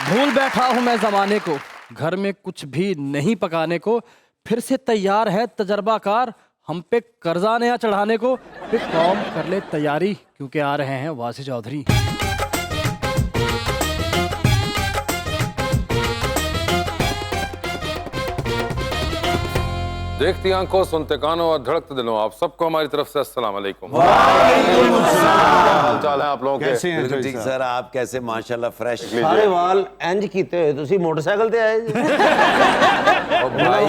भूल बैठा हूं मैं जमाने को, घर में कुछ भी नहीं पकाने को, फिर से तैयार है तजर्बाकार हम पे कर्जा नया चढ़ाने को। फिर कौम कर ले तैयारी क्योंकि आ रहे हैं वासी चौधरी। देखती आंखों, सुनते कानों और धड़कते दिलों, आप सबको हमारी तरफ से अस्सलाम वालेकुम। हाल चाल है आप लोगों के? बिल्कुल ठीक सर, आप कैसे? माशाल्लाह फ्रेश। सारे वाल इंज कीते होए तुसी मोटरसाइकिल ते आए जी। भाई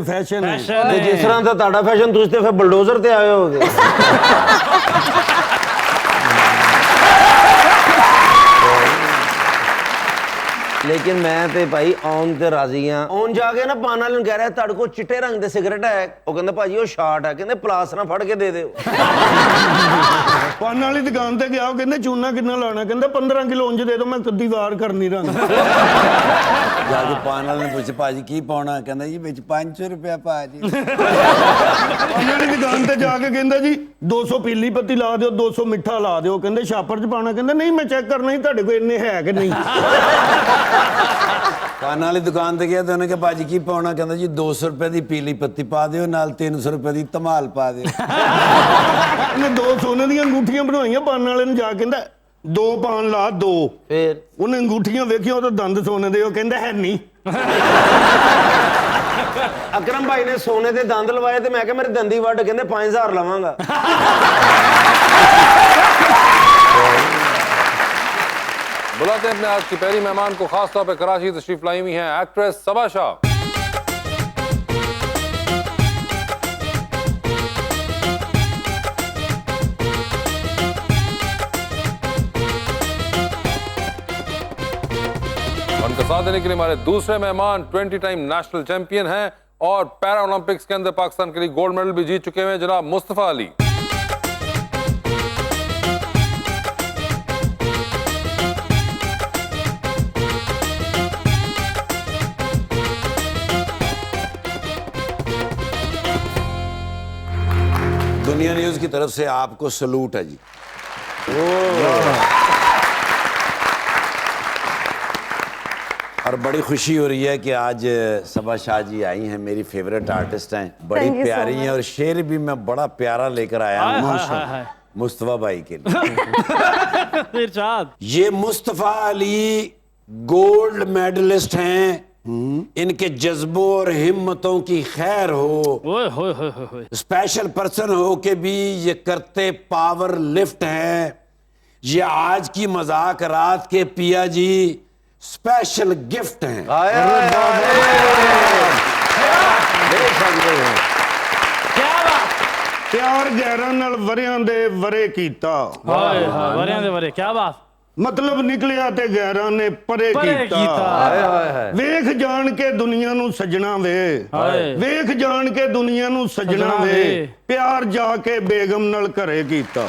फैशन है ते जिस तरह दा ताड़ा फैशन तुसी ते फिर बुलडोजर ते आए होगे। लेकिन मैं ते भाई आउन ते राजी हां। आउन जाके ना पान वाले कह रहा है ताड़े को चिट्टे रंग दे सिगरेट है, वो कहंदा भाजी वो शार्ट है, कहंदे प्लास ना फड़ के दे दियो। पान वाली दुकान ते गया, कहंदे चूना कितना लाना, कहंदा 15 किलो ਉਂਝ दे दो, मैं कद्दी वार करनी रंग। जाके पान वाले ने पूछा भाजी की पाउना, कहंदा जी विच 500 रुपया भाजी। पान वाली दुकान ते जाके कहंदा जी 200 पीली पत्ती ला दियो, 200 मिठा ला दियो, कहंदे छापर च पाना, कहंदा नहीं मैं चेक करना ही ਤੁਹਾਡੇ ਕੋਲ ਇੰਨੇ ਹੈ कि नहीं। पान वाली दुकान ते गया तो उन्होंने कहा भाजी की पाउना, कहंदा जी 200 रुपए दी पीली पत्ती पा दियो, नाल 300 रुपए दी धमाल पा दियो। ਉਹਨੇ 2 ਸੋਨੇ ਦੀਆਂ ਅੰਗੂਠੀਆਂ ਬਣਵਾਈਆਂ, ਪਾਨ ਵਾਲੇ ਨੂੰ ਜਾ ਕੇ ਕਹਿੰਦਾ 2 ਪਾਨ ਲਾ 2। फिर ਉਹਨੇ ਅੰਗੂਠੀਆਂ ਵੇਖੀਆਂ, ਉਹ ਤਾਂ ਦੰਦ ਸੋਨੇ ਦੇ, ਉਹ ਕਹਿੰਦਾ ਹੈ ਨਹੀਂ। अकरम भाई ने सोने के दंद लवाए तो मैं क्या मेरे दंदी वड कहते 5000 लवांगा। बुलाते हैं अपने आज की पहली मेहमान को, खास तौर पे कराची तशरीफ लाई हुई हैं एक्ट्रेस सबा शाह। उनका साथ देने के लिए हमारे दूसरे मेहमान 20 टाइम नेशनल चैंपियन हैं और पैरा ओलंपिक्स के अंदर पाकिस्तान के लिए गोल्ड मेडल भी जीत चुके हैं, जनाब मुस्तफा अली। दुनिया न्यूज की तरफ से आपको सलूट है जी। और बड़ी खुशी हो रही है कि आज सबा शाह जी आई हैं, मेरी फेवरेट आर्टिस्ट हैं, बड़ी प्यारी हैं, और शेर भी मैं बड़ा प्यारा लेकर आया हूँ मुस्तफा भाई के लिए। ये मुस्तफा अली गोल्ड मेडलिस्ट हैं, इनके जज्बों और हिम्मतों की खैर हो। स्पेशल पर्सन हो के भी ये करते पावर लिफ्ट हैं। ये आज की मजाक रात के पिया जी स्पेशल गिफ्ट हैं। प्यार गैरां नाल वरियां दे वरे कीता, वरियां दे वरे, क्या बात। मतलब निकलिया ते गैरां ने परे कीता। वेख जान के दुनिया नू सजना वे, वेख जान के दुनिया नू सजना वे, प्यार जाके बेगम नाल घरे कीता।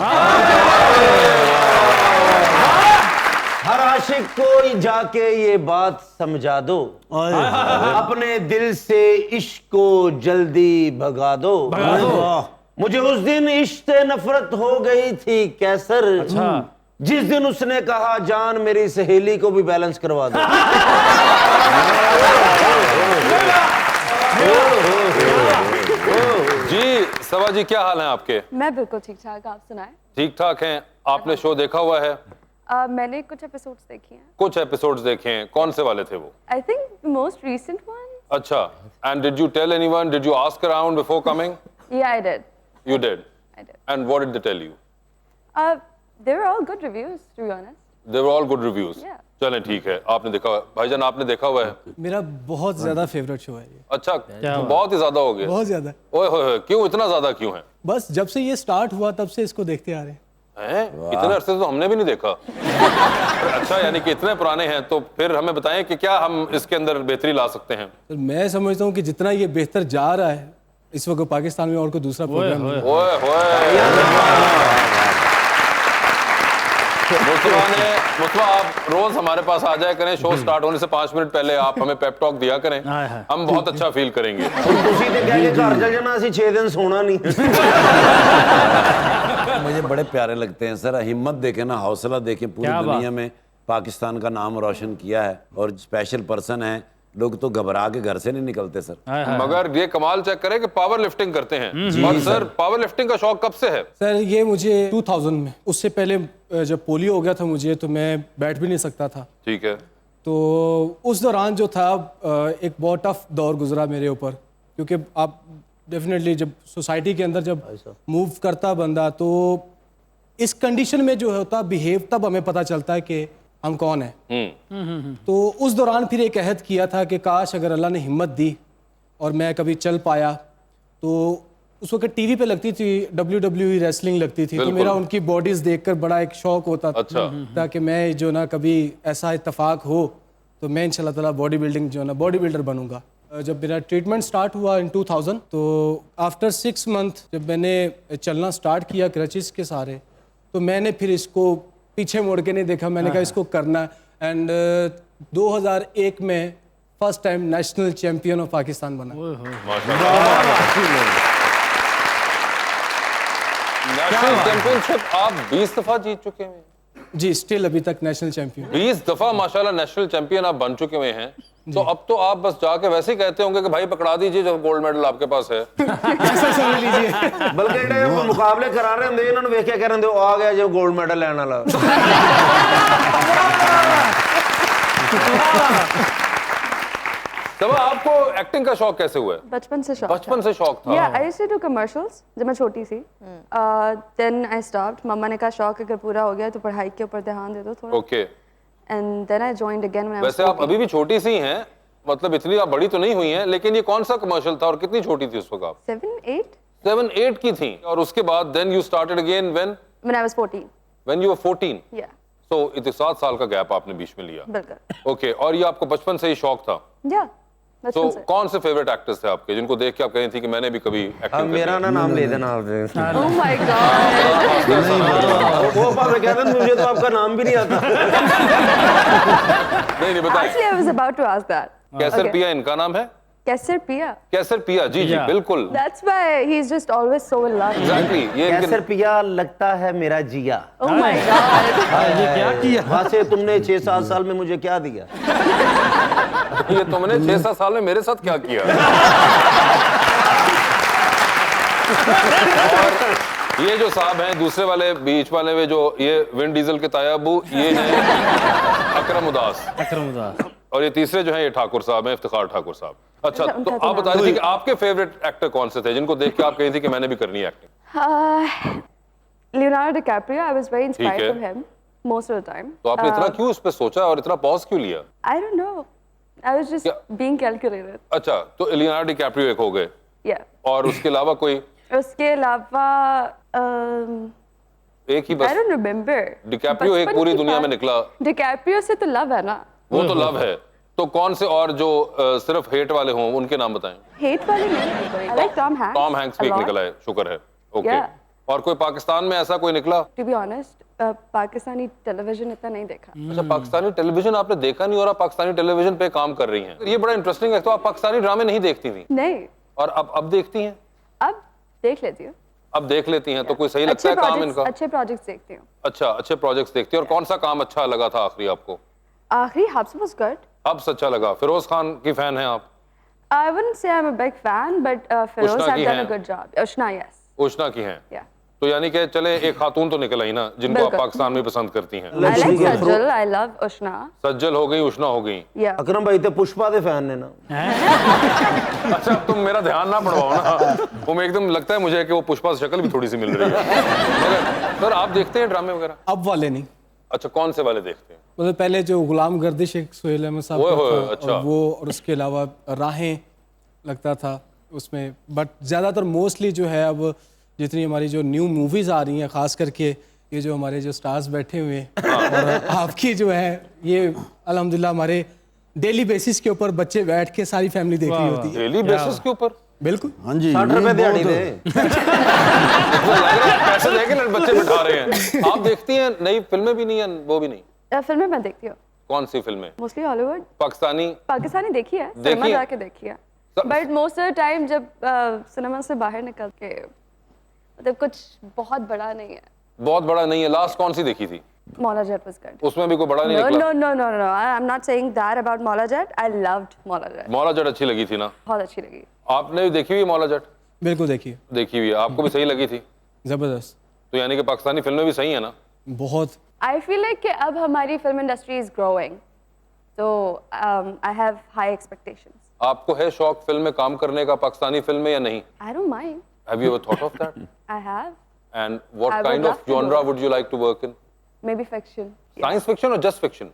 हर आशिक को जाके ये बात समझा दो, अपने दिल से इश्क को जल्दी भगा दो। मुझे उस दिन इश्क से नफरत हो गई थी कैसर, जिस दिन उसने कहा जान मेरी सहेली को भी बैलेंस करवा दो। जी सबा जी, क्या हाल है आपके? मैं बिल्कुल ठीक ठाक, आप सुनाएं। ठीक ठाक हैं। आपने शो देखा हुआ है? मैंने कुछ एपिसोड्स देखे हैं। कुछ एपिसोड्स देखे हैं, कौन से वाले थे वो? I think most recent one. अच्छा, and did you tell anyone, did you ask around before coming? Ya I did. You did. I did. And what did they tell you? They were all good reviews, to be honest. They were all good reviews. Yeah. चलें ठीक है, आपने देखा हुआ है। भाईजान आपने देखा हुआ है? मेरा बहुत ज्यादा फेवरेट शो है ये। अच्छा, बहुत ही ज्यादा हो गया। बहुत ज्यादा। ओए होए, क्यों इतना ज्यादा क्यों है? बस जब से ये स्टार्ट हुआ तब से इसको देखते आ रहे हैं। इतने अरसे तो हमने भी नहीं देखा। अच्छा, यानी कि इतने पुराने हैं, तो फिर हमें बताएं कि क्या हम इसके अंदर बेहतरी ला सकते हैं? तो मैं समझता हूँ कि जितना ये बेहतर जा रहा है, इस वक्त पाकिस्तान में और कोई दूसरा प्रोग्राम नहीं। ओए होए, मुस्तफा आप रोज हमारे पास आ जाया करें, शो स्टार्ट होने से 5 मिनट पहले आप हमें पेप टॉक दिया करें, हम बहुत अच्छा फील करेंगे। तुसी ते कह के घर चल जाना, असि 6 दिन सोना नहीं। मुझे बड़े प्यारे लगते हैं सर, हिम्मत देखें ना, हौसला देखें, पूरी दुनिया में पाकिस्तान का नाम रोशन किया है और स्पेशल पर्सन है। लोग तो घबरा के घर से नहीं निकलते सर। मगर ये कमाल चेक करें कि पावर लिफ्टिंग करते हैं। और सर पावर लिफ्टिंग का शौक कब से है? सर ये मुझे 2000 में, उससे पहले जब पोलियो हो गया था मुझे, तो मैं बैठ भी नहीं सकता था। ठीक है। तो उस दौरान जो था एक बहुत टफ दौर गुजरा मेरे ऊपर, क्योंकि आप डेफिनेटली जब सोसाइटी के अंदर जब मूव करता बंदा, तो इस कंडीशन में जो होता बिहेव, तब हमें पता चलता है कि हम कौन हैं। तो उस दौरान फिर एक अहद किया था कि काश अगर अल्लाह ने हिम्मत दी और मैं कभी चल पाया। तो उस वक्त टीवी पे लगती थी WWE रेसलिंग लगती थी, तो मेरा उनकी बॉडीज देखकर बड़ा एक शौक होता था ताकि मैं जो ना कभी ऐसा इत्तेफाक हो तो मैं इंशाल्लाह ताला बॉडी बिल्डिंग जो ना बॉडी बिल्डर बनूंगा। जब मेरा ट्रीटमेंट स्टार्ट हुआ इन 2000, तो आफ्टर 6 मंथ जब मैंने चलना स्टार्ट किया क्रचेस के सारे, तो मैंने फिर इसको पीछे मोड़ के नहीं देखा। मैंने कहा इसको करना। एंड 2001 में first time national champion of Pakistan बना। नेशनल चैंपियनशिप आप 20 दफा जीत चुके हैं? जी, स्टिल अभी तक नेशनल चैंपियन। 20 दफा माशाल्लाह नेशनल चैंपियन आप बन चुके हुए हैं। तो अब तो आप बस जाके वैसे ही कहते होंगे कि भाई पकड़ा दीजिए जो गोल्ड मेडल आपके पास है। ऐसा समझ लीजिए। बल्कि ਜਿਹੜੇ ਮੁਕਾਬਲੇ ਕਰਾ ਰਹੇ ਹੁੰਦੇ ਇਹਨਾਂ ਨੂੰ ਵੇਖ ਕੇ ਕਹਿ ਰਹੇ ਹੁੰਦੇ ਆ ਗਿਆ ਜੋ 골ਡ ਮੈਡਲ ਲੈਣ ਵਾਲਾ। तब आपको एक्टिंग का शौक कैसे हुआ है? बचपन से शौक बचपन से शौक था। Yeah, I used to do commercials जब मैं छोटी सी। Then I stopped. मम्मा ने कहा शौक अगर पूरा हो गया तो पढ़ाई के ऊपर ध्यान दे दो थोड़ा। Okay. And then I joined again when I was वैसे आप 14. अभी भी छोटी सी हैं, मतलब इतनी आप बड़ी तो नहीं हुई हैं, लेकिन ये कौन सा कमर्शियल था और कितनी छोटी थी उस वक्त आप? 7, 8? 7, 8 की थी। और उसके बाद then you started again When I was 14. when you were 14. Yeah, So इतने 7 साल का गैप आपने बीच में लिया। बिल्कुल। ओके। और ये आपको बचपन से ही शौक था? Yeah, तो बचपन से। कौन से फेवरेट एक्टर्स थे आपके जिनको देख के आप कह रही थी कि मैंने भी कभी अब एक्टिंग मेरा ना नाम ले देना आप। Oh my God. वो पापा कहते हैं मुझे तो आपका नाम भी नहीं आता। नहीं बताएं। Actually, I was about to ask that. Kaiser Okay. पिया इनका नाम है? कैसर पिया. कैसर पिया, जी जी बिल्कुल। That's why he's just always so in love. Exactly. ये कैसर पिया लगता है मेरा जिया। Oh my God. ये क्या किया? वैसे तुमने 6-7 साल में मुझे क्या दिया? ये तुमने 6-7 साल में मेरे साथ क्या किया? और ये जो साहब हैं दूसरे वाले बीच वाले में, जो ये विन डीजल के तायाबू, ये हैं अकरम उदास। अकरम उदास। और ये तीसरे जो हैं ये ठाकुर साहब हैं, इफ्तिखार ठाकुर साहब। अच्छा, तो आप बता रही थी कि आपके फेवरेट एक्टर कौन से थे जिनको देख के आप कही थी कि मैंने भी करनी है acting? Leonardo DiCaprio. I was very inspired है। from him most of the time. तो आपने इतना क्यों उस पर सोचा और इतना पॉज क्यों लिया? I don't know. I was just being calculated. अच्छा, तो लियोनार्डो डिकैप्रियो एक हो गए। Yeah. और उसके अलावा कोई? उसके अलावा एक ही बस? I don't remember. डिकैप्रियो एक पूरी दुनिया में निकला। डिकैप्रियो से तो लव है ना। वो तो लव है। तो कौन से और जो सिर्फ हेट वाले हों उनके नाम बताएं। हेट वाले नहीं। I like Tom Hanks. Tom Hanks भी एक निकला है, शुक्र है। ओके। Yeah. और कोई पाकिस्तान में ऐसा कोई निकला? To be honest, Pakistani television इतना नहीं देखा। अच्छा, पाकिस्तानी टेलीविजन आपने देखा नहीं और आप पाकिस्तानी टेलीविजन पे काम कर रही हैं। ये बड़ा इंटरेस्टिंग है। तो आप पाकिस्तानी ड्रामे नहीं देखती थी नहीं। और अब देखती हैं? अब देख लेती हूँ। अब देख लेती हैं तो कोई सही लगता है काम इनका? अच्छे प्रोजेक्ट्स देखती हूँ। अच्छा, अच्छे प्रोजेक्ट्स देखती हैं। और कौन सा काम अच्छा लगा था आखिरी आपको? आखिरी हब्स वाज गुड। हब्स अच्छा लगा। फिरोज खान की फैन हैं आप? I wouldn't say I'm a big fan, but Feroz Ushana have की done हैं? a good job. Ushna, yes. उष्णा की हैं? Yeah. तो यानी कि चले एक खातून तो निकल आई ना जिनको आप बिल्कुल। पाकिस्तान में पसंद करती हैं। I like Sajjal. I love Ushna. सज्जल हो गई, उष्णा हो गई। Yeah. अकरम भाई तो पुष्पा दे फैन ने ना। अच्छा, तुम मेरा ध्यान ना पड़वाओ ना। वो मैं एकदम लगता है मुझे कि वो पुष्पा से शक्ल भी थोड़ी सी मिल रही है। मगर सर आप देखते हैं ड्रामे वगैरह? अब वाले नहीं। अच्छा, कौन से वाले देखते हैं? मतलब पहले जो गुलाम गर्दिश एक सोहेल अहमद साहब का था, अच्छा। और वो और उसके अलावा राहें लगता था उसमें। बट ज़्यादातर मोस्टली जो है अब जितनी हमारी जो न्यू मूवीज़ आ रही हैं, ख़ास करके ये जो हमारे जो स्टार्स बैठे हुए हैं और आपकी जो है ये अल्हम्दुलिल्लाह हमारे डेली बेसिस के ऊपर बच्चे बैठ के सारी फैमिली देख रही होती है। डेली बेसिस के ऊपर? बिल्कुल। हाँ जी, 60 रुपए दिहाड़ी दे। पैसे देके बच्चे बिठा रहे हैं। आप देखती हैं? नई फिल्में भी नहीं है, वो भी नहीं? फिल्में मैं देखती हूँ। कौन सी फिल्में? Mostly Hollywood. पाकिस्तानी? पाकिस्तानी देखी है, देखी सिनेमा है? जाके देखी है। But most of the time जब सिनेमा से बाहर निकल के, मतलब कुछ बहुत बड़ा नहीं है। बहुत बड़ा नहीं है। लास्ट कौन सी देखी थी? Mola Jet was good. उसमें भी कोई बड़ा नहीं No, निकला? no, no, no, no. I'm not saying that about Mola Jet. I loved Mola Jet. Maula Jatt अच्छी लगी थी ना? बहुत अच्छी लगी. आपने भी देखी हुई मौला जट? बिल्कुल देखिए, देखी हुई है, आपको भी सही लगी थी? ज़बरदस्त, तो यानी कि पाकिस्तानी फिल्में भी सही है ना? बहुत। I feel like कि अब हमारी film industry is growing. So I have high expectations. आपको है शौक फिल्म में काम करने का, पाकिस्तानी फिल्म में, या नहीं? I don't mind. Have you ever thought of that? I have. And what I would kind of love to do genre it. would you like to work in? Maybe fiction. Yeah. Science fiction or just fiction?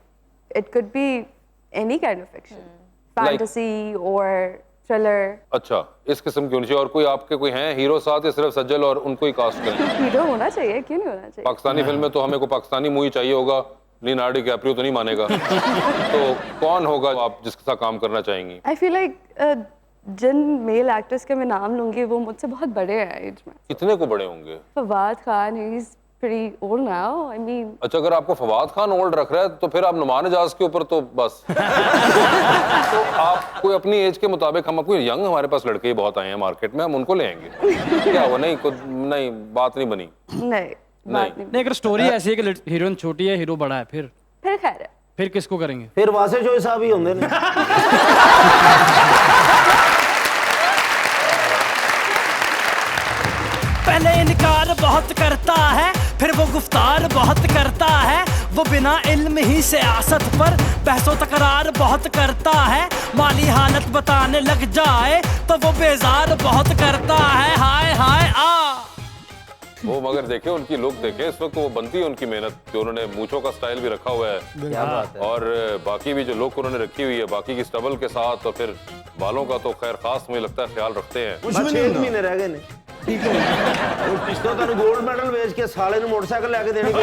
It could be any kind of fiction. Fantasy or thriller. अच्छा, इस किस्म की होनी चाहिए। और कोई आपके कोई हैं हीरो साथ या सिर्फ सज्जल और उनको ही कास्ट करें? हीरो होना चाहिए, क्यों नहीं होना चाहिए? पाकिस्तानी फिल्म में तो हमें को पाकिस्तानी मूवी चाहिए होगा, लियोनार्डो डिकैप्रियो तो नहीं मानेगा। तो कौन होगा आप जिसके साथ काम करना चाहेंगी? I feel like जिन मेल एक्टर्स के मैं नाम लूंगी वो मुझसे बहुत बड़े हैं एज में. कितने को बड़े होंगे? Fawad Khan, he is pretty old now. I mean, अच्छा, अगर आपको फवाद खान ओल्ड रख रहा है तो फिर आप नुमान एजाज के ऊपर तो बस। तो आप कोई अपनी एज के मुताबिक, हम कोई यंग, हमारे पास लड़के ही बहुत आए हैं मार्केट में, हम उनको ले आएंगे। क्या हुआ? नहीं, बात नहीं बनी। नहीं, बात नहीं. नहीं, अगर स्टोरी ऐसी है कि हीरोइन छोटी है, हीरो बड़ा है, फिर खैर है. फिर किसको करेंगे? फिर वासे जो साहब ही होंगे ना। पहले इनकार बहुत करता है, फिर वो गुफ्तार बहुत करता है, वो बिना इल्म ही सियासत पर बहसो तकरार बहुत करता है, माली हालत बताने लग जाए तो वो बेजार बहुत करता है। हाय हाय आ वो मगर देखे उनकी लुक देखे, इस वक्त वो बनती है उनकी मेहनत, जो उन्होंने मूंछों का स्टाइल भी रखा हुआ है। क्या बात है। और बाकी भी जो लुक उन्होंने रखी हुई है, बाकी की स्टबल के साथ, और फिर बालों का तो खैर खास मुझे लगता है ख्याल रखते हैं। कुछ भी बस नहीं 6 होता। महीने रह गए ने। ठीक है, पिछले तेन गोल्ड मैडल बेच के साले ਨੂੰ मोटरसाइकिल लेके देनी पई।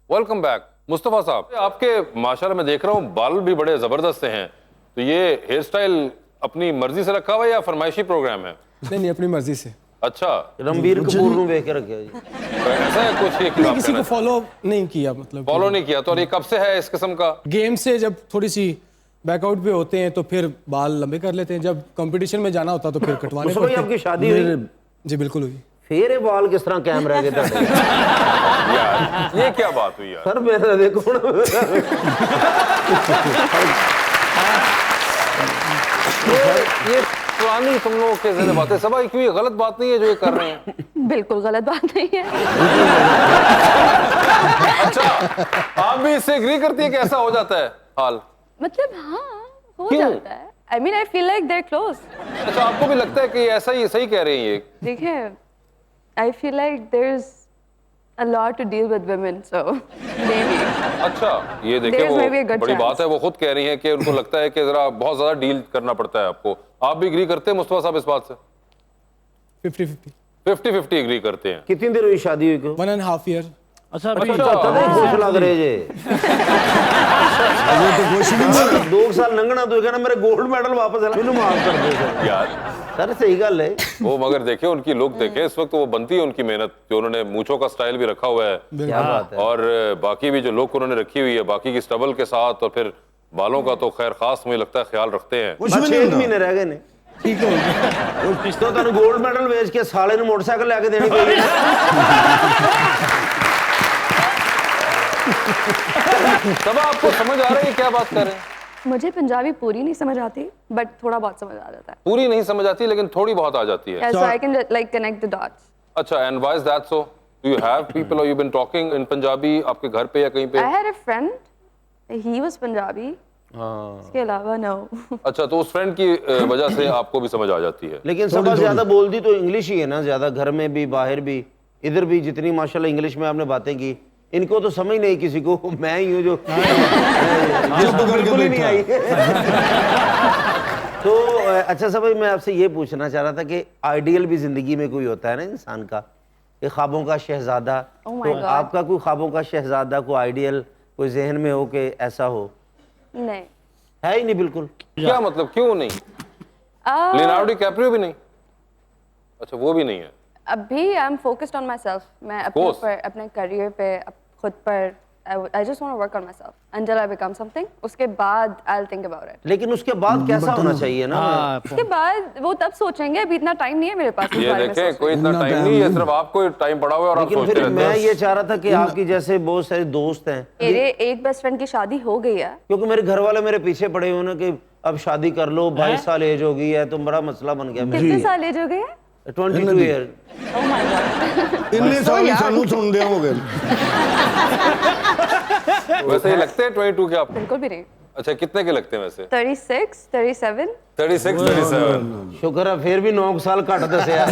वेलकम बैक मुस्तफा साहब। आपके माशाल्लाह मैं देख रहा हूँ बाल भी बड़े जबरदस्त हैं, तो ये हेयर स्टाइल अपनी मर्जी से रखा हुआ है या फरमाइशी प्रोग्राम है? नहीं, अपनी मर्जी से। अच्छा, रणबीर कपूर ਨੂੰ ਵੇਖ ਕੇ ਰੱਖਿਆ जी। तो ऐसा है कुछ ये नहीं, किसी को फॉलो नहीं किया, मतलब फॉलो नहीं किया। तो और ये कब से है इस किस्म का? गेम से जब थोड़ी सी बैकआउट पे होते हैं तो फिर बाल लंबे कर लेते हैं, जब कंपटीशन में जाना होता तो फिर कटवाने मुस्तफा भाई, पड़ते हैं। आपकी शादी हुई? जी बिल्कुल हुई। फिर ये बाल किस तरह कायम रह गए ਤੁਹਾਡੇ? यार ये क्या बात हुई यार? सर मेरा देखो ना। ये पुरानी तुम लोगों के ज़िंदगी बातें सब, क्यों ये गलत बात नहीं है जो ये कर रहे हैं? बिल्कुल गलत बात नहीं है. अच्छा, आप भी इससे एग्री करती है कि ऐसा हो जाता है हाल? मतलब हाँ, हो क्यों? जाता है. I mean, I feel like they're close. अच्छा, आपको भी लगता है कि ऐसा ही सही कह रही हैं ये? देखिए, I feel like there's a lot to deal with women, so maybe. अच्छा, ये देखे There's maybe a वो good बड़ी chance. बात है, वो खुद कह रही हैं कि उनको लगता है कि जरा बहुत ज्यादा डील करना पड़ता है आपको। आप भी एग्री करते हैं मुस्तफा साहब इस बात से? 50-50। 50-50 एग्री करते हैं। कितनी देर हुई शादी हुई को? 1.5 ईयर। अच्छा, अभी तब ही खुश लग रहे जे। 2 साल लंघना तो कहना मेरे गोल्ड मेडल वापस आना, मैंने माफ कर दो सर। यार सर सही गल है। वो मगर देखे उनकी लुक देखे, इस वक्त वो बनती है उनकी मेहनत, जो उन्होंने मूंछों का स्टाइल भी रखा हुआ है। क्या बात है। और बाकी भी जो लुक उन्होंने रखी हुई है, बाकी की स्टबल के साथ, और फिर बालों का तो खैर खास मुझे लगता है ख्याल रखते हैं। कुछ बस भी 6 नहीं होता। महीने रह गए ने। ठीक है, पिछले तेन गोल्ड मैडल बेच के साले ਨੂੰ मोटरसाइकिल लेके देनी पई। तब आपको समझ आ रही है क्या बात कर रहे हैं? मुझे पंजाबी पूरी नहीं समझ आती, बट थोड़ा बहुत समझ आ जाता है. पूरी नहीं समझ आती लेकिन थोड़ी बहुत आ जाती है। So I can like connect the dots. अच्छा, and why is that so? Do you have people or you've been talking in Punjabi आपके घर पे या कहीं पे? I had a friend, he was Punjabi. इसके अलावा no. अच्छा, तो उस फ्रेंड की वजह से आपको भी समझ आ जाती है। लेकिन सबसे ज्यादा बोलती तो इंग्लिश ही है ना, ज्यादा घर में भी बाहर भी, इधर भी जितनी माशाल्लाह इंग्लिश में आपने बातें की, इनको तो समझ नहीं किसी को, मैं ही हूँ जो जिसको बिल्कुल ही नहीं आई। तो अच्छा सब भाई, मैं आपसे ये पूछना चाह रहा था कि आइडियल भी जिंदगी में कोई होता है ना इंसान का, कि ख्वाबों का शहजादा। Oh my तो God. आपका कोई ख्वाबों का शहजादा, कोई आइडियल कोई जहन में हो कि ऐसा हो? नहीं. है ही नहीं बिल्कुल। क्या मतलब, क्यों नहीं? लियोनार्डो डिकैप्रियो भी नहीं? अच्छा, वो भी नहीं है। अभी I am focused on my self. मैं अपने course. पर, अपने करियर पे, खुद पर I just want to work on myself until I become something. उसके बाद I'll think about it. लेकिन उसके बाद कैसा होना चाहिए ना? उसके बाद वो तब सोचेंगे, अभी इतना टाइम नहीं है मेरे पास इस ये बारे में देखें, सोचने कोई इतना टाइम नहीं है, सिर्फ आपको टाइम पड़ा हुआ है और आप लेकिन सोचते फिर रहते मैं हैं। ये चाह रहा था कि आपकी जैसे बहुत सारे दोस्त हैं, मेरे एक बेस्ट फ्रेंड की शादी हो गई है। क्योंकि मेरे घर वाले मेरे पीछे पड़े हुए हैं कि अब शादी कर लो, 22 साल एज हो गई है, तो बड़ा मसला बन गया मेरा। कितने साल एज हो गए हैं? 22 ईयर। Oh my God. ਇੰਨੇ ਸਾਲ ਹੀ ਸਾਨੂੰ ਸੁਣਦੇ ਹੋਗੇ। वैसे ही लगते हैं 22 के आप? बिल्कुल भी नहीं। अच्छा, कितने के लगते हैं वैसे? 36, 37। 36, 37। शुक्र है फिर भी 9 साल घट दसिया।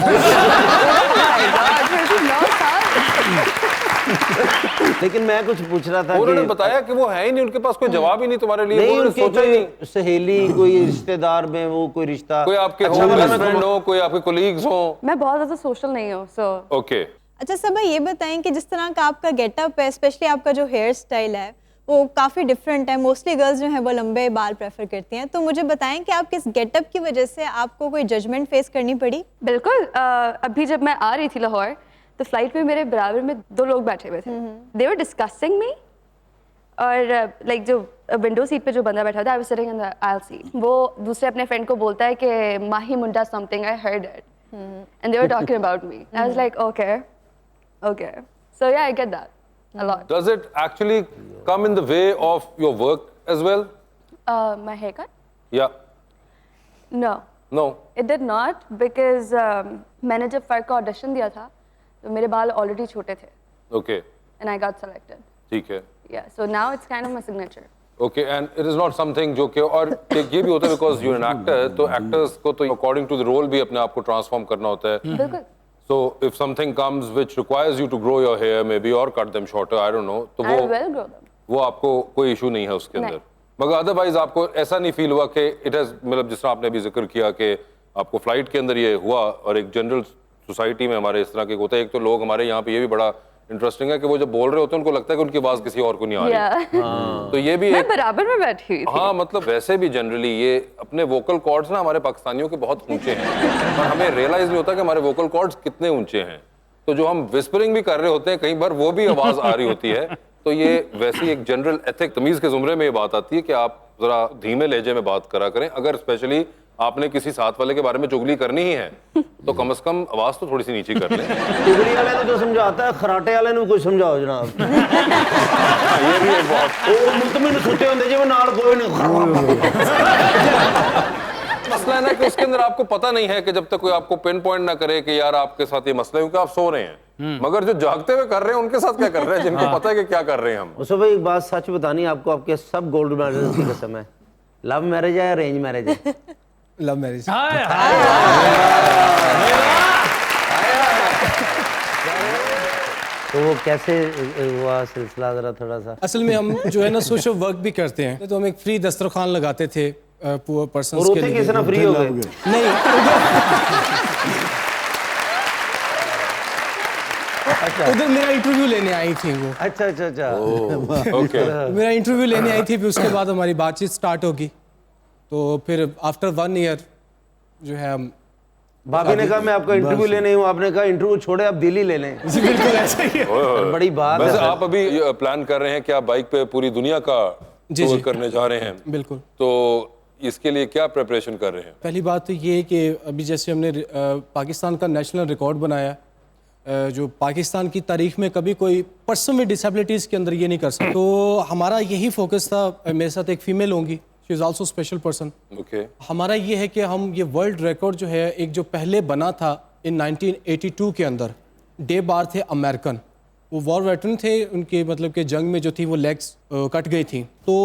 लेकिन मैं कुछ पूछ रहा था उन्होंने कि बताया कि वो है ही नहीं, उनके पास कोई जवाब ही नहीं तुम्हारे लिए। नहीं, उन्होंने उनके सोचा ही नहीं। कोई सहेली, कोई रिश्तेदार में वो कोई रिश्ता, कोई आपके अच्छा लगा बेस्ट मैं फ्रेंड हो, कोई आपके कोलीग्स हो? मैं बहुत ज्यादा सोशल नहीं हूँ, so ओके। अच्छा सबा, ये बताएं कि जिस तरह का आपका गेटअप है, स्पेशली आपका जो हेयर स्टाइल है वो काफ़ी डिफरेंट है। मोस्टली गर्ल्स जो हैं वो लंबे बाल प्रेफर करती हैं, तो मुझे बताएं कि आप किस गेटअप की वजह से आपको कोई जजमेंट फेस करनी पड़ी? बिल्कुल। अभी जब मैं आ रही थी लाहौर, तो फ्लाइट में मेरे बराबर में 2 लोग बैठे हुए थे। दे वर डिस्कसिंग मी, और लाइक जो विंडो सीट पे जो बंदा बैठा था, I was sitting in the aisle seat, वो दूसरे अपने फ्रेंड को बोलता है कि माही मुंडा something, I heard it, and they were talking about me. I was like okay, so ya I get that a lot. Does it actually come in the way of your work as well? My haircut? Yeah. No, No. it did not, because मैंने जब फर्क का audition दिया था तो मेरे बाल already छोटे थे, Okay. and I got selected. ठीक है। Yeah, so now it's kind of my signature. Okay, and it is not something जो कि, और ये भी होता है because you're an actor, तो actors को तो according to the role भी अपने आप को transform करना होता है। बिल्कुल। So if something comes which requires you to grow your hair maybe or cut them shorter, I don't know, तो I will grow them. वो आपको कोई इशू नहीं है उसके अंदर। मगर अदरवाइज आपको ऐसा नहीं फील हुआ कि इट हैज, मतलब जिस तरह आपने अभी जिक्र किया कि आपको फ्लाइट के अंदर ये हुआ, और एक जनरल सोसाइटी में हमारे इस तरह के होता है, एक तो लोग हमारे यहाँ पे ये भी बड़ा इंटरेस्टिंग है कि वो जब बोल रहे होते हैं उनको लगता है कि उनकी आवाज किसी और को नहीं आ रही। Yeah. तो ये भी मैं एक, बराबर में बैठी हुई थी। हाँ मतलब वैसे भी जनरली ये अपने वोकल कॉर्ड्स ना हमारे पाकिस्तानियों के बहुत ऊंचे हैं, पर हमें रियलाइज नहीं होता कि हमारे वोकल कॉर्ड्स कितने ऊंचे हैं। तो जो हम विस्परिंग भी कर रहे होते हैं कई बार वो भी आवाज आ रही होती है। तो ये वैसी एक जनरल एथिक, तमीज के जुमरे में ये बात आती है कि आप जरा धीमे लहजे में बात करा करें। अगर स्पेशली आपने किसी साथ वाले के बारे में चुगली करनी ही है तो कम से कम आवाज तो थोड़ी सी नीची कर लें। चुगली वाले ने तो समझाता है, खराटे वाले ने कोई समझाओ जनाब। ये भी एक बहुत ਉਹ ਮੁਤਮਿਨ ਸੁੱਤੇ ਹੁੰਦੇ ਜਿਵੇਂ ਨਾਲ ਕੋਈ ਨਹੀਂ। मसला है ना कि उसके अंदर आपको पता नहीं है कि जब तक कोई आपको पिन पॉइंट ना करे कि यार आपके साथ ये मसला है, क्योंकि आप सो रहे हैं, मगर जो जागते हुए कर रहे हैं उनके साथ क्या कर रहे हैं, जिनको पता है कि क्या कर रहे हैं हम। उसको भाई एक बात सच बतानी आपको, आपके सब गोल्ड मेडल्स की कसम है, लव मैरिज है या अरेंज मैरिज है? Love marriage. तो वो कैसे हुआ सिलसिला, जरा थोड़ा सा। असल में हम जो है ना सोशल वर्क भी करते हैं, तो हम एक फ्री दस्तरखान लगाते थे पुअर पर्सन्स और के होते लिए। किस तरह फ्री हो गए? नहीं, उधर मेरा इंटरव्यू लेने आई थी वो। अच्छा अच्छा अच्छा। ओके, मेरा इंटरव्यू लेने आई थी, फिर उसके बाद हमारी बातचीत स्टार्ट होगी, तो फिर आफ्टर 1 ईयर जो है हम। भाभी ने कहा मैं आपका इंटरव्यू लेने हूँ, आपने कहा इंटरव्यू छोड़े आप दिल्ली ले लें। बिल्कुल ऐसा ही है। बड़ी बात वैसे है। आप अभी प्लान कर रहे हैं कि आप बाइक पे पूरी दुनिया का जी, टूर जी। करने जा रहे हैं, बिल्कुल। तो इसके लिए क्या प्रिपरेशन कर रहे हैं? पहली बात तो ये है कि अभी जैसे हमने पाकिस्तान का नेशनल रिकॉर्ड बनाया, जो पाकिस्तान की तारीख में कभी कोई पर्सन विद डिसेबिलिटीज़ के अंदर ये नहीं कर सकता, तो हमारा यही फोकस था। मेरे साथ एक फीमेल होंगी, she is also special person. Okay, हमारा ये है कि हम ये वर्ल्ड रिकॉर्ड जो है, एक जो पहले बना था इन 1982 के अंदर, डे बार थे अमेरिकन, वो वॉर वेटरन थे, उनके मतलब कि जंग में जो थी वो लेग्स कट गई थी, तो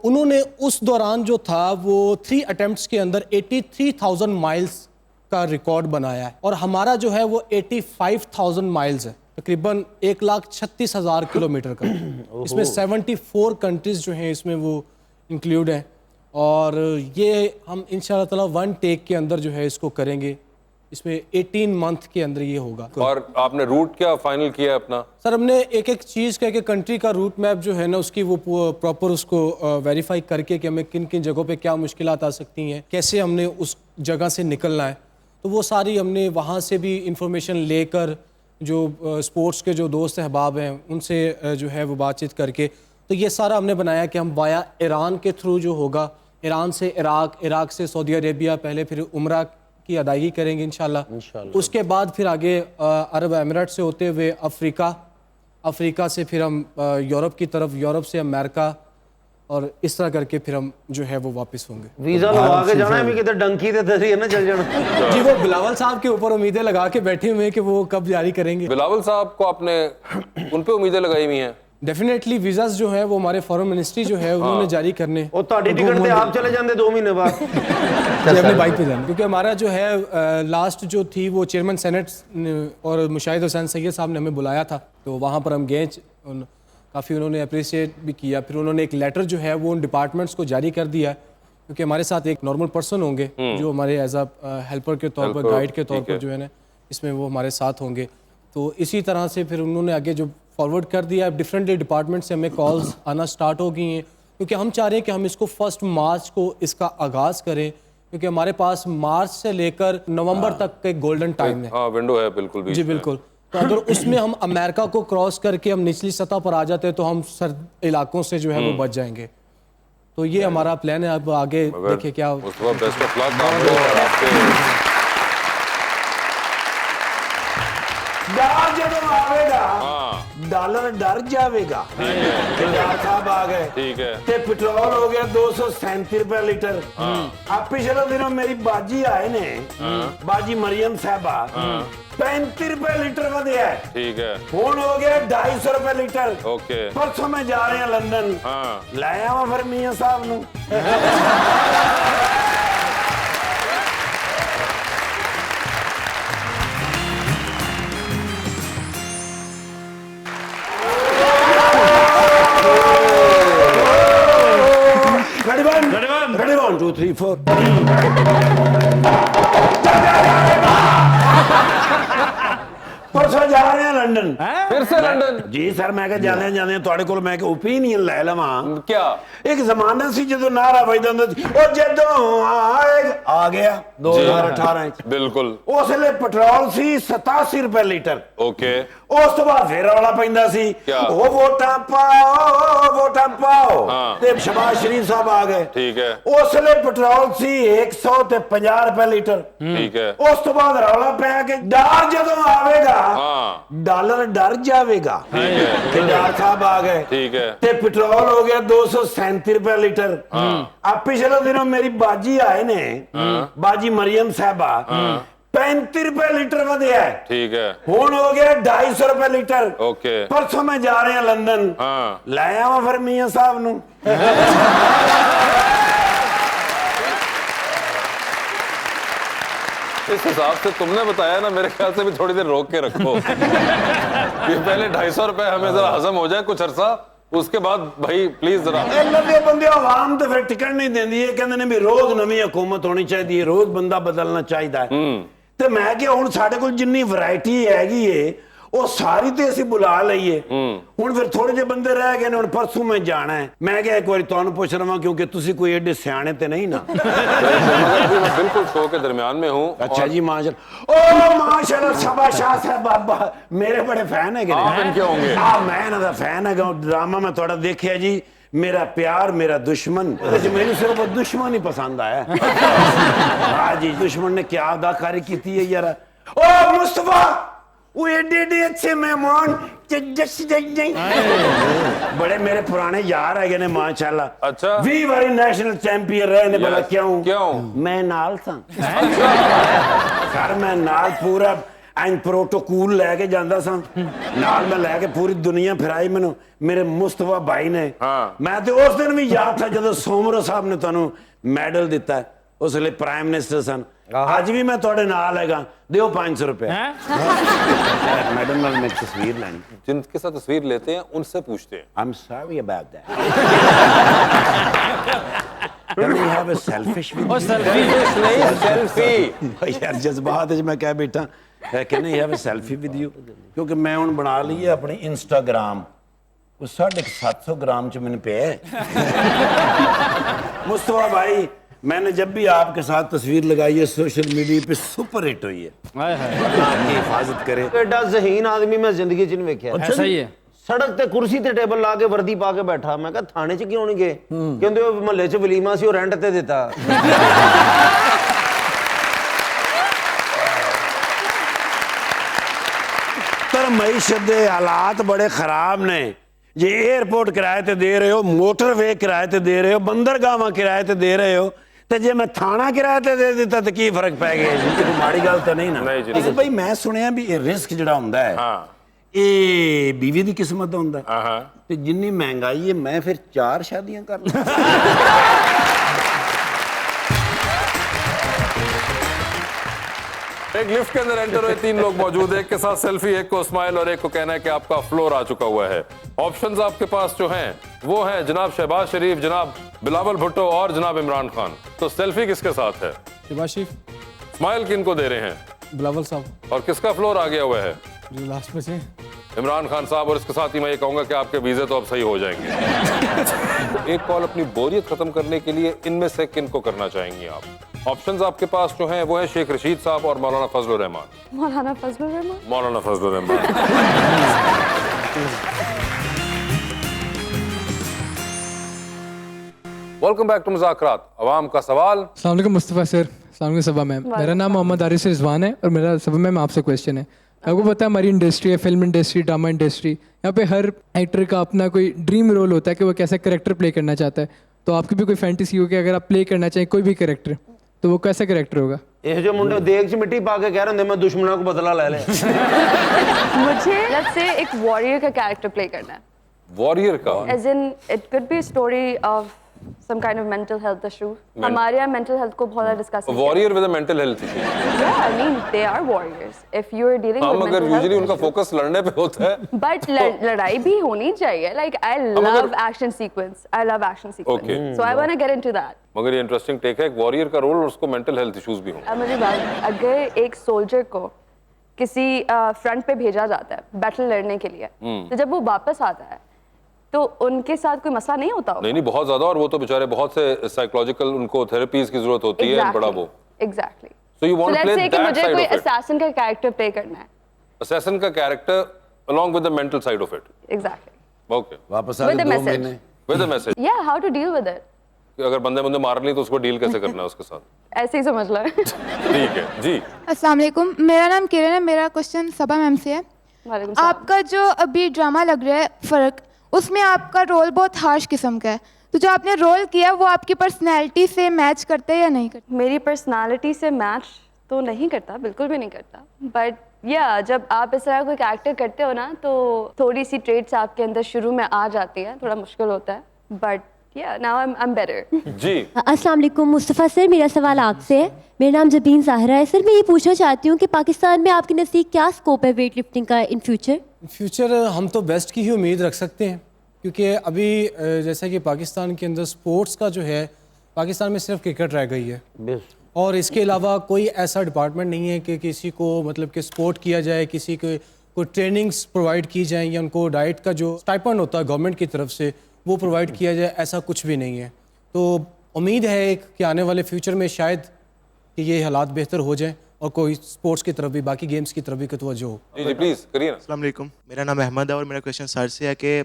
उन्होंने उस दौरान जो था वो 3 अटेम्प्ट्स के अंदर 83,000 माइल्स का रिकॉर्ड बनाया है, और हमारा जो है वो 85,000 माइल्स है, तकरीबन 1,36,000 किलोमीटर का। इसमें 74 कंट्रीज जो हैं इसमें वो इंक्लूड हैं, और ये हम इंशाल्लाह ताला 1 टेक के अंदर जो है इसको करेंगे। इसमें 18 मंथ के अंदर ये होगा। और आपने रूट क्या फाइनल किया है अपना? सर हमने एक एक चीज़ का, एक एक कंट्री का रूट मैप जो है ना उसकी वो प्रॉपर उसको वेरीफाई करके कि हमें किन किन जगहों पे क्या मुश्किलात आ सकती हैं, कैसे हमने उस जगह से निकलना है, तो वो सारी हमने वहाँ से भी इंफॉर्मेशन लेकर जो स्पोर्ट्स के जो दोस्त अहबाब हैं उनसे जो है वो बातचीत करके, तो ये सारा हमने बनाया कि हम वाया ईरान के थ्रू जो होगा, ईरान से इराक, इराक से सऊदी अरेबिया, पहले फिर उम्रा की अदायगी करेंगे इंशाल्लाह। उसके बाद फिर आगे अरब एमिरेट से होते हुए अफ्रीका से फिर हम यूरोप की तरफ, यूरोप से अमेरिका, और इस तरह करके फिर हम जो है वो वापस होंगे। वीजा लगा के जाना है भी किधर डंकी दे तरी है ना चल जाना। जी वो बिलावल साहब के ऊपर उम्मीदें लगा के बैठे हुए हैं कि वो कब जारी करेंगे। बिलावल साहब को आपने उन पे उम्मीदें लगाई हुई हैं? डेफिनेटली वीज़ास जो है वो हमारे फॉरेन मिनिस्ट्री जो है उन्होंने जारी करने। ਉਹ ਤੁਹਾਡੀ ਟਿਕਟ ਤੇ ਆਪ चले जाते 2 महीने बाद। जी, अपने बाइक पे जाना, क्योंकि हमारा जो है लास्ट जो थी वो चेयरमैन सेनेट और मुशाहिद हुसैन सैयद साहब ने हमें बुलाया था, तो वहाँ पर हम गए, काफ़ी उन्होंने अप्रिशिएट भी किया। फिर उन्होंने एक लेटर जो है वो उन डिपार्टमेंट्स को जारी कर दिया, क्योंकि हमारे साथ एक नॉर्मल पर्सन होंगे जो हमारे एज अ हेल्पर के तौर पर, गाइड के तौर पर जो है ना इसमें वो हमारे साथ होंगे। तो इसी तरह से फिर उन्होंने आगे जो फॉरवर्ड कर दिया, डिफरेंट डिपार्टमेंट से हमें कॉल्स आना स्टार्ट हो गई हैं, क्योंकि हम चाह रहे हैं कि हम't फर्स्ट मार्च को इसका आगाज़ करें, क्योंकि हमारे पास मार्च से लेकर नवंबर तक का एक गोल्डन टाइम है। हाँ, विंडो है बिल्कुल बीच जी में। बिल्कुल। तो अगर उसमें हम अमेरिका को क्रॉस करके हम निचली सतह पर आ जाते हैं तो हम सर्द इलाकों से जो है वो बच जाएंगे। तो ये हमारा प्लान है, अब आगे देखिए क्या बेस्ट ऑफ लक आपको और आपके। डर जब आवेगा डॉलर डर जाएगा। साहब आ गए, ठीक है। ते पेट्रोल हो गया 237 रुपए लीटर। अब पिछले दिनों मेरी बाजी आए ने, बाजी मरियम साहबा, 35 रुपए लीटर बढ़िया है, ठीक है। फोन हो गया 250 रुपए लीटर। ओके। परसों में जा रहे हैं लंदन, लाया वा फिर मियां साहब नू। Ready, 1, 2, 3, 4. परसों जा रहे हैं लंदन। फिर से लंदन? जी सर, मैं जाने ਤੁਹਾਡੇ ਕੋਲ ਮੈਂ ओपीनियन ਲੈ ਲਵਾਂ। क्या? एक जमाना सी जो नारा वजदा ਹੁੰਦਾ ਸੀ, ਉਹ ਜਦੋਂ आ गया 2018 ਚ। बिल्कुल। ਉਸ ਵੇਲੇ ਪੈਟਰੋਲ ਸੀ 87 ਰੁਪਏ ਲੀਟਰ। ओके। ਉਸ ਤੋਂ ਬਾਅਦ ਫੇਰ ਰੌਲਾ ਪੈਂਦਾ ਸੀ, क्या? ਉਹ ਵੋਟਾਂ ਪਾਓ ਤੇ ਸ਼ਬਾਜ਼ ਸ਼ਰੀਫ ਸਾਹਿਬ ਆ ਗਏ। ठीक है। ਉਸ ਵੇਲੇ ਪੈਟਰੋਲ ਸੀ 150 ਰੁਪਏ ਲੀਟਰ। ठीक है। ਉਸ ਤੋਂ ਬਾਅਦ ਰੌਲਾ ਪਿਆ ਕਿ ਡਾਲਰ ਜਦੋਂ ਆਵੇਗਾ ਡਾਲਰ ਡਰ ਜਾਵੇਗਾ। ਤੇ ਡਾਰ ਸਾਹਿਬ ਆ ਗਏ। ठीक है। ਤੇ ਪੈਟਰੋਲ ਹੋ ਗਿਆ 237 ਰੁਪਏ ਲੀਟਰ। ਆ ਪਿਛਲੇ ਦਿਨੋਂ ਮੇਰੀ ਬਾਜੀ ਆਏ ਨੇ, ਬਾਜੀ ਮਰੀਮ ਸਾਹਿਬਾ, 35 रुपए लीटर बढ़िया है, ठीक है। हुन हो गया 250 रुपए लीटर। ओके। परसों में जा रहे हैं लंदन, लाया वा फिर मियां साहब नू। इस हिसाब से तुमने बताया ना, मेरे ख्याल से भी थोड़ी देर रोक के रखो। ये पहले 250 रुपए हमें जरा हजम हो जाए कुछ अरसा, उसके बाद भाई प्लीज जरा। लगे बंदे आवाम तो फिर टिकट नहीं देंदी है, कहंदे ने भी रोज नवी हुकूमत होनी चाहिए, रोज बंदा बदलना चाहिए। ਤੇ ਮੈਂ ਕਿਹਾ ਹੁਣ ਸਾਡੇ ਕੋਲ ਜਿੰਨੀ ਵੈਰਾਈਟੀ ਹੈਗੀ ਏ ਉਹ ਸਾਰੀ ਤੇ ਅਸੀਂ ਬੁਲਾ ਲਈਏ। ਹੁਣ ਫਿਰ ਥੋੜੇ ਜਿਹੇ ਬੰਦੇ ਰਹਿ ਗਏ ਨੇ, ਹੁਣ ਪਰਸੋਂ ਮੈਂ ਜਾਣਾ ਹੈ। ਮੈਂ ਕਿਹਾ ਇੱਕ ਵਾਰੀ ਤੁਹਾਨੂੰ ਪੁੱਛ ਲਵਾਂ, क्योंकि ਤੁਸੀਂ ਕੋਈ ਐਡੇ ਸਿਆਣੇ ਤੇ ਨਹੀਂ ਨਾ। मैं बिल्कुल शो के दरमियान में हूँ। अच्छा जी, माशाल्लाह। ओ माशाल्लाह, शाबाश साहब बाबा, मेरे बड़े फैन है। आप इनके होंगे? मैं इन्हां दा फैन है। ड्रामा मैं थोड़ा देखिया जी, मेरा प्यार मेरा दुश्मन, मेरे सिर्फ दुश्मन ही पसंद आया। हाँ जी, दुश्मन ने क्या अदाकारी की है यार। ओ मुस्तफा, वो एडे अच्छे मेहमान, बड़े मेरे पुराने यार है ने माशाल्लाह। अच्छा। 20 बारी नेशनल चैंपियन रहे ने। बोला क्यों? मैं नाल था सर, मैं नाल पूरा प्रोटोकॉल लैके जांदा सा नाल, मैं लैके पूरी दुनिया फिराई मैनू मेरे मुस्तफा भाई ने। मैं तो उस दिन भी याद था जब सोमरो साहब ने तुहानू मेडल दिता है, उस लिए प्राइम मिनिस्टर सन। आज भी मैं तुहाडे नाल हैगा, दियो 500 रुपए मैडम नाल मेरी तस्वीर लैनी। जिनके साथ तस्वीर लेते हैं उनसे पूछते हैं। I am sorry about that. Can we have a selfish video? Selfie यार जज्बात मैं क्या बैठा, can I have a selfie with you? क्योंकि मैं हुण बना ली है अपनी इंस्टाग्राम, वो 750 ग्राम च मैंने पे। मुस्तफा भाई मैंने जब भी आपके साथ तस्वीर लगाई है सोशल मीडिया पे सुपर हिट हुई है। हाय हाय आपकी हिफाजत करे। एडा ज़हीन आदमी मैं जिंदगी च नहीं वेख्या। ऐसा ही है। सड़क ते कुर्सी ते टेबल ला के वर्दी पा के बैठा। मैं कहा थाने च क्यों नहीं गए? कहंदे ओ महल्ले च वलीमा सी, ओ रेंट ते देता। पर मईशत दे हालात बड़े खराब ने। जे एयरपोर्ट किराए ते दे रहे हो, मोटरवे किराए ते दे रहे हो, बंदरगाह किराए ते दे रहे हो, ते जे मैं थाना किराए ते दे दिता तो की फर्क पै गया जी? कोई माड़ी गल तो नहीं ना। नहीं जी, अच्छा भाई मैं सुनिया भी ये रिस्क जिहड़ा हुंदा है ये बीवी दी किस्मत दा हुंदा है। ते जिन्नी महंगाई है मैं फिर 4 शादियां कर लूं। एक लिफ्ट के अंदर एंटर हुए 3 लोग मौजूद है। एक के साथ सेल्फी, एक को स्माइल और एक को कहना है कि आपका फ्लोर आ चुका हुआ है। ऑप्शंस आपके पास जो हैं वो हैं जनाब शहबाज शरीफ, जनाब बिलावल भुट्टो और जनाब इमरान खान। तो सेल्फी किसके साथ है? शहबाज शरीफ, स्माइल किनको दे रहे हैं? बिलावल साहब, और किसका फ्लोर आ गया हुआ है? जो लास्ट में से। इमरान खान साहब। और इसके साथ ही मैं ये कहूंगा कि आपके वीजे तो अब सही हो जाएंगे। एक कॉल अपनी बोरियत खत्म करने के लिए इनमें से किनको करना चाहेंगी आप? ऑप्शंस आपके पास जो हैं वो है शेख रशीद साहब और मौलाना Fazlur Rahman. Maulana Fazlur Rahman. Maulana Fazlur Rahman. Welcome back to Muzakarat. अवाम का सवाल। अस्सलाम वालेकुम मुस्तफ़ा सर, अस्सलाम वालेकुम सबा मैम। मेरा नाम मोहम्मद आरिस रिजवान है और मेरा सबा मैम आपसे क्वेश्चन है। आपको पता है हमारी इंडस्ट्री है, फिल्म इंडस्ट्री, ड्रामा इंडस्ट्री, यहाँ पे हर एक्टर का अपना कोई ड्रीम रोल होता है कि वो कैसा करेक्टर प्ले करना चाहता है। तो आपकी भी कोई फैंटेसी हो कि अगर आप प्ले करना चाहें कोई भी करेक्टर तो वो कैसा करेक्टर होगा? ये जो मुंडे देग च मिट्टी पा के कह रहे हैं मैं दुश्मनों को बदला ले ले। मुझे लेट्स से एक वॉरियर का कैरेक्टर प्ले करना है। वॉरियर का? As in it could be a story of some kind of mental health issue. हमारे यहाँ mental health को बहुत ज़्यादा डिस्कस किया। Warrior with a mental health issue. Yeah, I mean they are warriors. If you are dealing with मगर mental usually health उनका focus लड़ने पे होता है। But लड़ाई भी होनी चाहिए। Like I love action sequence. I love action sequence. Okay. So I want to get into that. मगर ये इंटरेस्टिंग टेक है, एक वॉरियर का रोल और उसको मेंटल हेल्थ इश्यूज भी हों। अब मुझे बात, अगर एक सोल्जर को किसी फ्रंट पे भेजा जाता है बैटल लड़ने के लिए, तो जब वो वापस आता है तो उनके साथ कोई मसला नहीं होता होगा? नहीं बहुत ज्यादा। और वो तो बेचारे बहुत से साइकोलॉजिकल उनको थेरेपीज की जरूरत होती है। बड़ा वो exactly. So you want to play that मुझे साइड कोई ऑफ इट। असैसिन का कैरेक्टर प्ले करना है। असैसिन का character along with the mental side of it. Exactly. Okay. वापस आ 2 महीने विद द मैसेज। या how to deal with it. अगर बंदे मार ली तो उसको डील कैसे करना है उसके साथ? ऐसे ही समझ लो। ठीक है जी। अस्सलाम वालेकुम, मेरा नाम किरण है। मेरा क्वेश्चन सबा मैम से है। वालेकुम सलाम। आपका जो अभी ड्रामा लग रहा है फ़र्क, उसमें आपका रोल बहुत हार्श किस्म का है, तो जो आपने रोल किया वो आपकी पर्सनैलिटी से मैच करता है या नहीं करता? मेरी पर्सनालिटी से मैच तो नहीं करता, बिल्कुल भी नहीं करता। बट या जब आप इस तरह कोई कैरेक्टर करते हो ना तो थोड़ी सी ट्रेट्स आपके अंदर शुरू में आ जाती है, थोड़ा मुश्किल होता है। बट या नाउ आई एम बेटर। जी। अस्सलाम वालेकुम मुस्तफ़ा सर, मेरा सवाल आपसे है। मेरा नाम जबीन ज़ाहिरा है। सर मैं ये पूछना चाहती हूँ कि पाकिस्तान में आपके नज़दीक क्या स्कोप है वेट लिफ्टिंग का इन फ्यूचर? हम तो बेस्ट की ही उम्मीद रख सकते हैं, क्योंकि अभी जैसा कि पाकिस्तान के अंदर स्पोर्ट्स का जो है, पाकिस्तान में सिर्फ क्रिकेट रह गई है और इसके अलावा कोई ऐसा डिपार्टमेंट नहीं है कि किसी को मतलब कि सपोर्ट किया जाए, किसी को कोई ट्रेनिंग्स प्रोवाइड की जाए या उनको डाइट का जो स्टाइपेंड होता है गवर्नमेंट की तरफ से वो प्रोवाइड किया जाए, ऐसा कुछ भी नहीं है। तो उम्मीद है एक कि आने वाले फ्यूचर में शायद कि ये हालात बेहतर हो जाएं और कोई स्पोर्ट्स की तरफ भी, बाकी गेम्स की तरफ भी तवज्जो हो। जी जी प्लीज करिए ना। अस्सलाम वालेकुम, मेरा नाम अहमद है और मेरा क्वेश्चन सर से है कि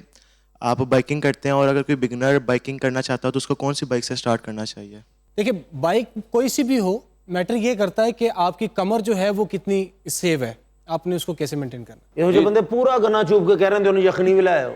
आप बाइकिंग करते हैं और अगर कोई बिगनर बाइकिंग करना चाहता हो तो उसको कौन सी बाइक से स्टार्ट करना चाहिए? देखिए बाइक कोई सी भी हो, मैटर ये करता है कि आपकी कमर जो है वो कितनी सेव है, आपने उसको कैसे मेंटेन करना। ये जो बंदे पूरा गन्ना चुप के कह रहे हैं उन्होंने यखनी भी लाया हो।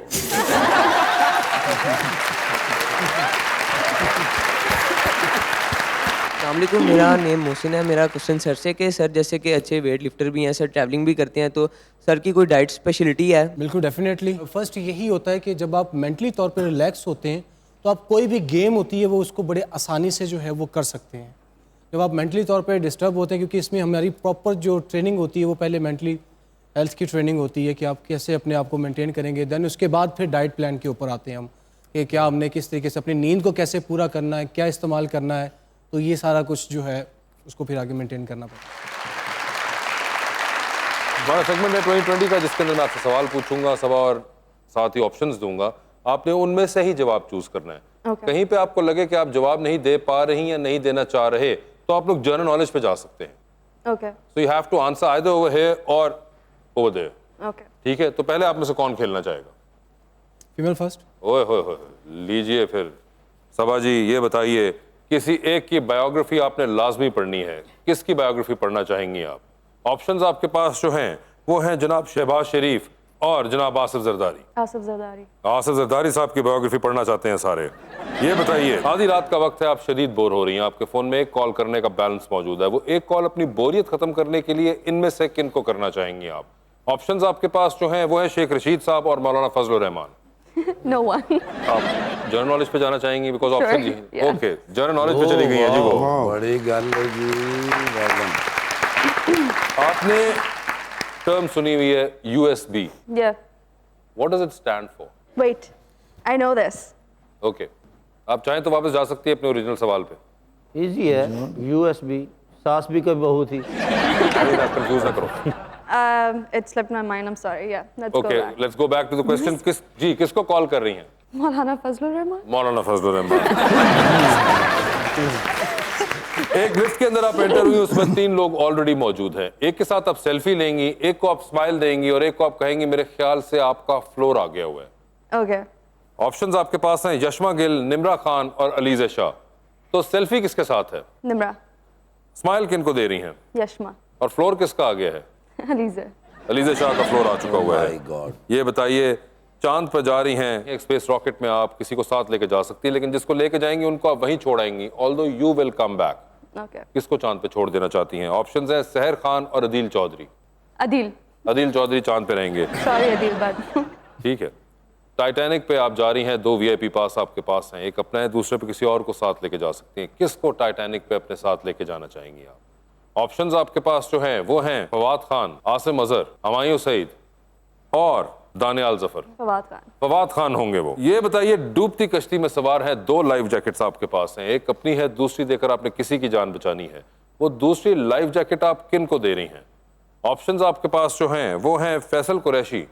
अस्सलामुअलैकुम, मेरा नेम मोहसिन है। मेरा क्वेश्चन सर से कि सर जैसे कि अच्छे वेट लिफ्टर भी हैं सर, ट्रैवलिंग भी करते हैं, तो सर की कोई डाइट स्पेशलिटी है? बिल्कुल डेफिनेटली। फर्स्ट यही होता है कि जब आप मेंटली तौर पर रिलैक्स होते हैं तो आप कोई भी गेम होती है वो उसको बड़े आसानी से जो है वो कर सकते हैं। जब आप मेंटली तौर पर डिस्टर्ब होते हैं, क्योंकि इसमें हमारी प्रॉपर जो ट्रेनिंग होती है वो पहले मेंटली हेल्थ की ट्रेनिंग होती है कि आप कैसे अपने आप को मेंटेन करेंगे, देन उसके बाद फिर डाइट प्लान के ऊपर आते हैं हम कि क्या हमने किस तरीके से अपनी नींद को कैसे पूरा करना है, क्या इस्तेमाल करना है, तो ये सारा कुछ जो है उसको फिर आगे मेंटेन करना पड़ता है। हमारा सेगमेंट है 2020 का, जिसके अंदर मैं आपसे सवाल पूछूंगा सब और साथ ही ऑप्शंस दूंगा। आपने उनमें से ही जवाब चूज करना है। Okay. कहीं पे आपको लगे कि आप जवाब नहीं दे पा रही या नहीं देना चाह रहे तो आप लोग जनरल नॉलेज पे जा सकते हैं। Okay. So you have to answer either over here or over there. Okay. ठीक है, तो पहले आप में से कौन खेलना चाहेगा? Female first. ओए होए होए, लीजिए फिर। सबा जी ये बताइए, किसी एक की बायोग्राफी आपने लाजमी पढ़नी है, किसकी बायोग्राफी पढ़ना चाहेंगी आप? ऑप्शंस आपके पास जो हैं वो हैं जनाब शहबाज शरीफ और जनाब आसिफ जरदारी। आसिफ जरदारी। आसिफ जरदारी साहब की बायोग्राफी पढ़ना चाहते हैं सारे। ये बताइए, आधी रात का वक्त है, आप शदीद बोर हो रही हैं, आपके फोन में एक कॉल करने का बैलेंस मौजूद है, वो एक कॉल अपनी बोरियत खत्म करने के लिए इनमें से किन को करना चाहेंगी आप? ऑप्शंस आपके पास जो हैं वो है शेख रशीद साहब और मौलाना फजलुर रहमान। No one. आप जनरल नॉलेज पे जाना चाहेंगी because Sure, option yeah. Okay general knowledge पे चली गई है जी वो। बड़ी गल है जी, well done। आपने टर्म सुनी हुई है USB। Yeah. What does it stand for? Wait. I know this. Okay, आप चाहें तो वापस जा सकती है अपने ओरिजिनल सवाल पे। इजी है, USB, सास भी कभी बहू थी। कंफ्यूज ना करो। It slipped my mind. I'm sorry. Yeah. Let's go okay, back. Let's go back to the question. किसको कॉल कर रही हैं? मौलाना फजलुर रहमान। मौलाना फजलुर रहमान। एक लिफ्ट के अंदर आप एंटर हुई, उसमें 3 लोग ऑलरेडी मौजूद हैं। एक के साथ आप सेल्फी लेंगी, एक को आप स्माइल देंगी और एक को आप कहेंगी मेरे ख्याल से आपका फ्लोर आ गया हुआ है। Okay. ऑप्शंस आपके पास हैं यशमा गिल, निम्रा खान और अलीज़ा शाह। तो सेल्फी किसके साथ है? निम्रा। स्माइल किन को दे रही हैं? यशमा। और फ्लोर किसका आ गया है? अलीज़ा। अलीज़ा शाह का फ्लोर आ चुका हुआ My है। God। ये बताइए, चांद पर जा रही हैं, एक स्पेस रॉकेट में आप किसी को साथ लेके जा सकती है, लेकिन जिसको लेके जाएंगी उनको आप वहीं छोड़ आएंगी, although you will come back. Okay. किसको चांद पे छोड़ देना चाहती हैं? ऑप्शंस हैं सहर खान और अदील चौधरी। अदील। अदील चौधरी चांद पे रहेंगे। Sorry अदील but ठीक है। टाइटैनिक पे आप जा रही हैं, 2 VIP पास आपके पास हैं, एक अपना है, दूसरे पे किसी और को साथ लेके जा सकती हैं। किसको टाइटैनिक पे अपने साथ लेके जाना चाहेंगी आप? ऑप्शंस आपके पास जो हैं वो हैं फवाद खान, आसिम अजहर, हमायूं सईद और दानियाल जफर। फवाद खान। फवाद खान होंगे वो। ये बताइए, डूबती कश्ती में सवार है, 2 लाइफ जैकेट्स आपके पास हैं, एक अपनी है, दूसरी देकर आपने किसी की जान बचानी है। वो दूसरी लाइफ जैकेट आप किन को दे रही हैं? ऑप्शंस आपके पास जो हैं वो हैं फैसल कुरैशी,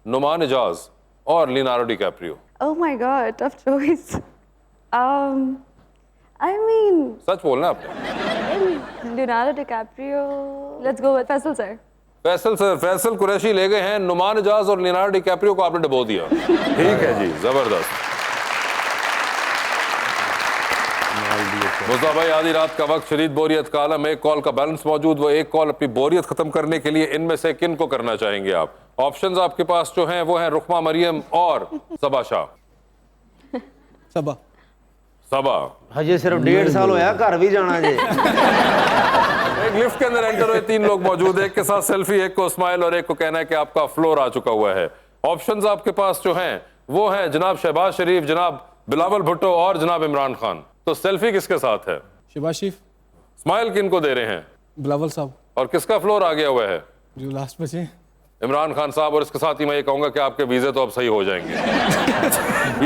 नुमान इजाज और Leonardo DiCaprio. Oh my God, tough choice. I mean, सच बोलना आपने। Leonardo DiCaprio. Let's go with Faisal sir. Faisal sir, Faisal Qureshi ले गए हैं, नुमान इजाज और लियोनार्डो डिकैप्रियो को आपने डुबो दिया। ठीक है जी, जबरदस्त। मुस्तफा भाई, आधी रात का वक्त, शदीद बोरियत का आलम, एक कॉल का बैलेंस मौजूद, वो एक कॉल अपनी बोरियत खत्म करने के लिए इनमें से किन को करना चाहेंगे आप? ऑप्शंस आपके पास जो हैं वो हैं रुखमा मरियम और सबा शाह। सबा। सबा। हजे सिर्फ 1.5 साल होया, घर भी जाना जे। एक लिफ्ट के अंदर एंटर हुए, 3 लोग मौजूद, एक के साथ सेल्फी, एक को स्माइल और एक को कहना है कि आपका फ्लोर आ चुका हुआ है। ऑप्शंस आपके पास जो हैं वो हैं जनाब शहबाज शरीफ, जनाब बिलावल भुट्टो और जनाब इमरान खान। तो सेल्फी किसके साथ है? शहबाज शरीफ। स्माइल किन को दे रहे हैं? बिलावल साहब। और किसका फ्लोर आ गया हुआ है? जो लास्ट बचे। इमरान खान साहब। और इसके साथ ही मैं ये कहूंगा कि आपके वीजे तो अब सही हो जाएंगे।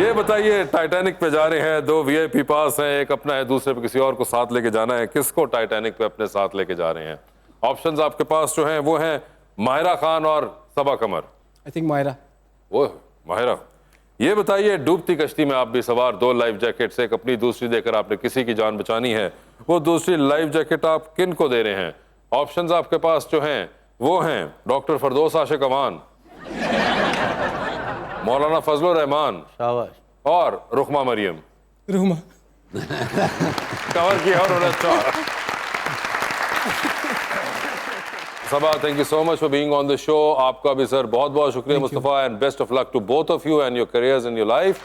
ये बताइए, टाइटैनिक पे जा रहे हैं, 2 VIP पास हैं, एक अपना है, दूसरे पे किसी और को साथ लेके जाना है। किसको टाइटैनिक पे अपने साथ लेके जा रहे हैं? ऑप्शंस आपके पास जो हैं वो हैं माहिरा खान और Saba Qamar. I think Mahira. Oh, Mahira. ये बताइए, डूबती कश्ती में आप भी सवार, 2 लाइफ जैकेट्स, एक अपनी दूसरी देकर आपने किसी की जान बचानी है, वो दूसरी लाइफ जैकेट आप किन को दे रहे हैं? ऑप्शंस आपके पास जो हैं वो हैं डॉक्टर फरदौस आशिक अमान, मौलाना फजलुर रहमान और रुखमा मरियम। रुखमा कवर किया उन्होंने। अच्छा Saba, thank you so much for being on the show. आपका भी सर बहुत बहुत शुक्रिया Mustafa, and best of luck to both of you and your careers in your life.